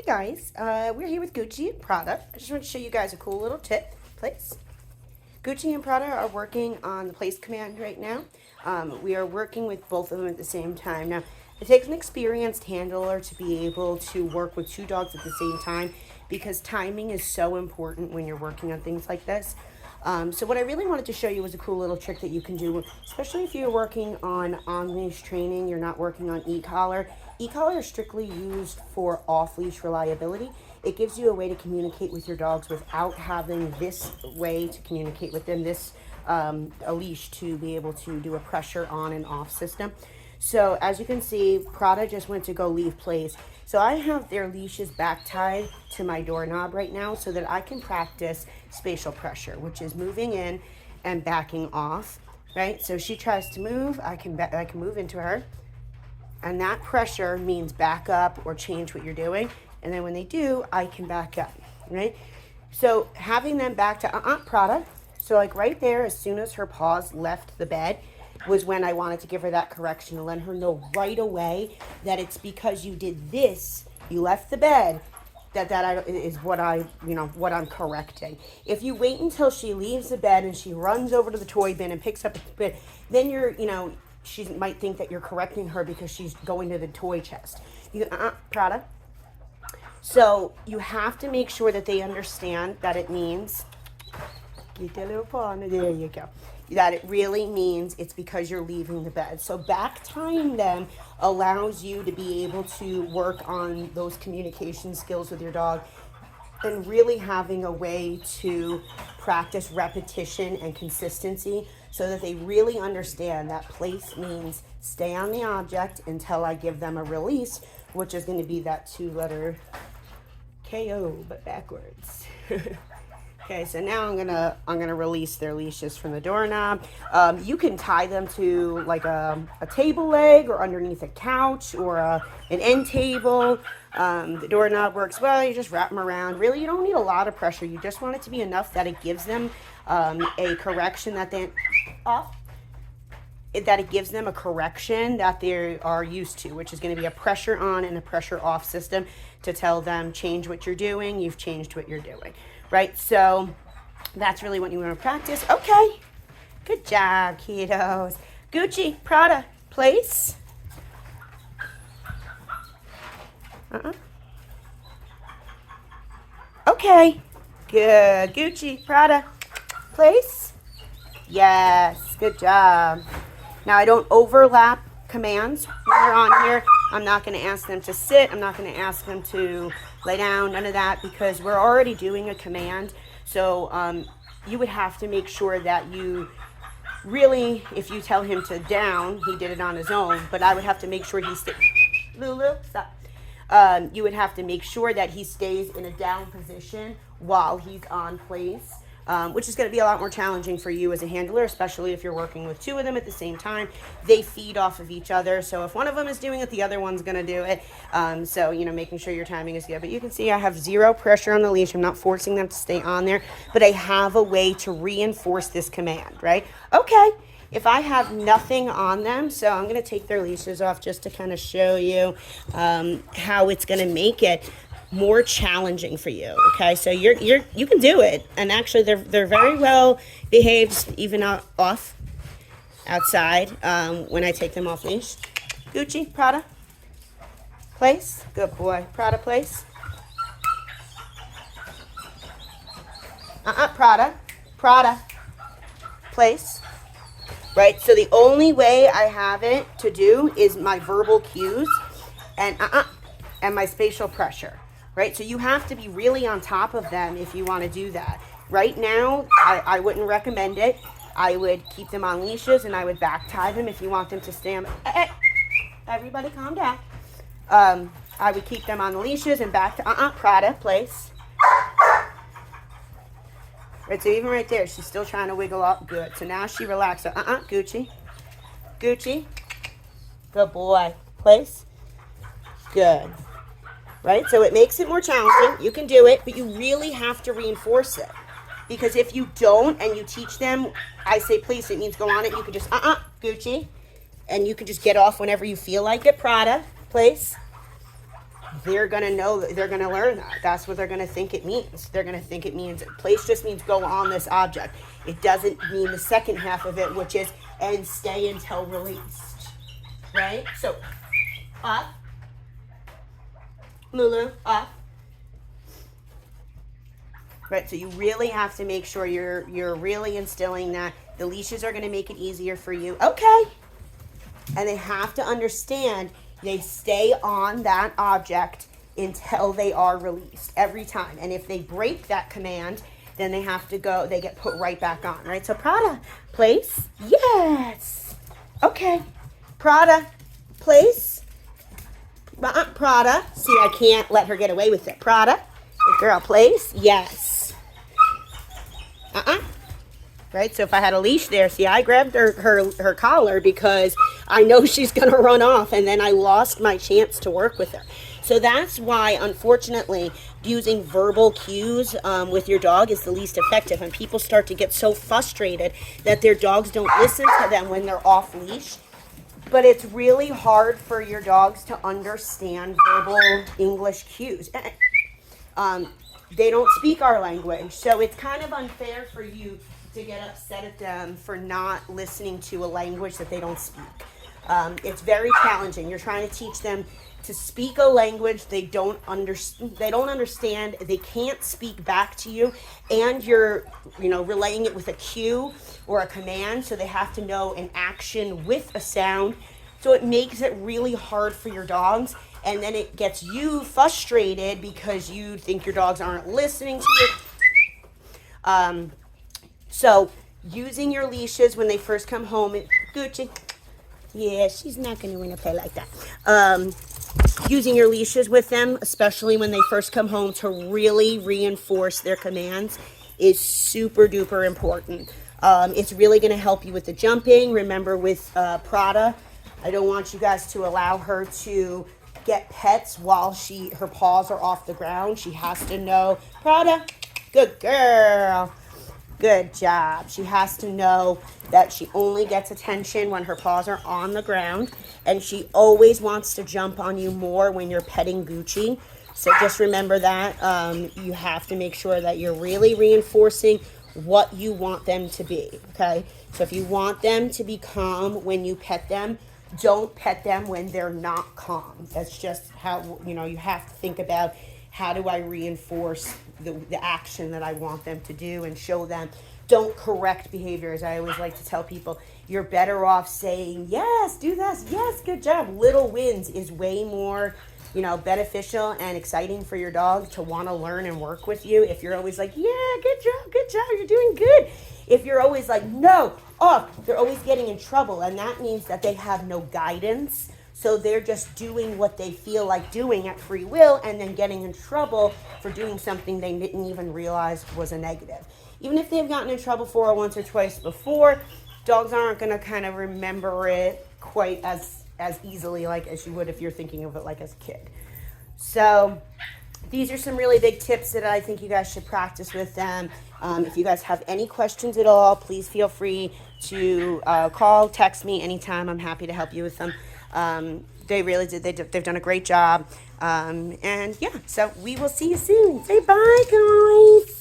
Hey guys, we're here with Gucci and Prada. I just want to show you guys a cool little tip, please. Gucci and Prada are working on the place command right now. We are working with both of them at the same time. Now, it takes an experienced handler to be able to work with two dogs at the same time because timing is so important when you're working on things like this. So what I really wanted to show you was a cool little trick that you can do, especially if you're working on leash training, you're not working on e-collar. E-collar is strictly used for off-leash reliability. It gives you a way to communicate with your dogs without having this way to communicate with them, a leash to be able to do a pressure on and off system. So as you can see, Prada just went to go leave place. So I have their leashes back tied to my doorknob right now so that I can practice spatial pressure, which is moving in and backing off, right? So she tries to move, I can move into her. And that pressure means back up or change what you're doing. And then when they do, I can back up, right? So having them back to Prada. So like right there, as soon as her paws left the bed, was when I wanted to give her that correction and let her know right away that it's because you did this, you left the bed, that is what what I'm correcting. If you wait until she leaves the bed and she runs over to the toy bin and picks up the bin, then she might think that you're correcting her because she's going to the toy chest. Prada. So you have to make sure that they understand that it means, get that little paw on there you go. That it really means it's because you're leaving the bed. So back tying them allows you to be able to work on those communication skills with your dog and really having a way to practice repetition and consistency so that they really understand that place means stay on the object until I give them a release, which is going to be that 2-letter KO, but backwards. Okay, so now I'm gonna release their leashes from the doorknob. You can tie them to like a table leg or underneath a couch or an end table. The doorknob works well. You just wrap them around. Really, you don't need a lot of pressure. You just want it to be enough that it gives them a correction that they it gives them a correction that they are used to, which is going to be a pressure on and a pressure off system to tell them change what you're doing. You've changed what you're doing. Right, so that's really what you want to practice. Okay, good job, kiddos. Gucci, Prada, place. Okay, good. Gucci, Prada, place. Yes, good job. Now I don't overlap commands when they're on here. I'm not going to ask them to sit. I'm not going to ask them to lay down, none of that, because we're already doing a command. So you would have to make sure that you really, if you tell him to down, he did it on his own, but I would have to make sure he stays. Lulu, stop. You would have to make sure that he stays in a down position while he's on place. Which is going to be a lot more challenging for you as a handler, especially if you're working with two of them at the same time. They feed off of each other, so if one of them is doing it, the other one's going to do it. So, making sure your timing is good. But you can see I have zero pressure on the leash. I'm not forcing them to stay on there, but I have a way to reinforce this command, right? Okay, if I have nothing on them, so I'm going to take their leashes off just to kind of show you how it's going to make it more challenging for you. Okay, so you can do it, and actually they're very well behaved even outside when I take them off leash. Gucci, Prada, place. Good boy. Prada, place. Prada, place. Right, so the only way I have it to do is my verbal cues and my spatial pressure. Right, so you have to be really on top of them if you want to do that. Right now, I wouldn't recommend it. I would keep them on leashes and I would back tie them if you want them to stay on. Everybody calm down. I would keep them on the leashes and back to Prada, place. Right, so even right there, she's still trying to wiggle up. Good. So now she relaxed. So, Gucci. Gucci. Good boy. Place. Good. Right? So it makes it more challenging. You can do it, but you really have to reinforce it. Because if you don't and you teach them, I say place, it means go on it. You can just, Gucci. And you can just get off whenever you feel like it. Prada, place. they're going to know, they're going to learn that. That's what they're going to think it means. They're going to think it means, place just means go on this object. It doesn't mean the second half of it, which is, and stay until released, right? So, up, Lulu, up. Right, so you really have to make sure you're really instilling that. The leashes are going to make it easier for you. Okay. And they have to understand they stay on that object until they are released every time. And if they break that command, then they have to go, they get put right back on, right? So Prada, place. Yes. Okay. Prada, place. Prada. See, I can't let her get away with it. Prada. Good girl, place. Yes. Right, so if I had a leash there, see, I grabbed her collar because I know she's going to run off, and then I lost my chance to work with her. So that's why, unfortunately, using verbal cues with your dog is the least effective. And people start to get so frustrated that their dogs don't listen to them when they're off leash. But it's really hard for your dogs to understand verbal English cues. They don't speak our language, so it's kind of unfair for you to get upset at them for not listening to a language that they don't speak. It's very challenging. You're trying to teach them to speak a language they don't understand. They can't speak back to you, and you're relaying it with a cue or a command, so they have to know an action with a sound. So it makes it really hard for your dogs. And then it gets you frustrated because you think your dogs aren't listening to you. So using your leashes when they first come home, Gucci, yeah, she's not going to want to play like that. Using your leashes with them, especially when they first come home, to really reinforce their commands is super duper important. It's really going to help you with the jumping. Remember with Prada, I don't want you guys to allow her to get pets while her paws are off the ground. She has to know, Prada, good girl, good job. She has to know that she only gets attention when her paws are on the ground, and she always wants to jump on you more when you're petting Gucci. So just remember that. You have to make sure that you're really reinforcing what you want them to be, okay? So if you want them to be calm when you pet them, don't pet them when they're not calm. That's just how, you have to think about, how do I reinforce the action that I want them to do and show them. Don't correct behaviors. I always like to tell people, you're better off saying, yes, do this, yes, good job. Little wins is way more, beneficial and exciting for your dog to want to learn and work with you. If you're always like, yeah, good job, you're doing good. If you're always like, no, they're always getting in trouble, and that means that they have no guidance. So they're just doing what they feel like doing at free will, and then getting in trouble for doing something they didn't even realize was a negative. Even if they've gotten in trouble for it once or twice before, dogs aren't going to kind of remember it quite as easily as you would if you're thinking of it like as a kid. So these are some really big tips that I think you guys should practice with them. If you guys have any questions at all, please feel free to call, text me anytime. I'm happy to help you with them. They really did. They've done a great job. And yeah, so we will see you soon. Say bye, guys.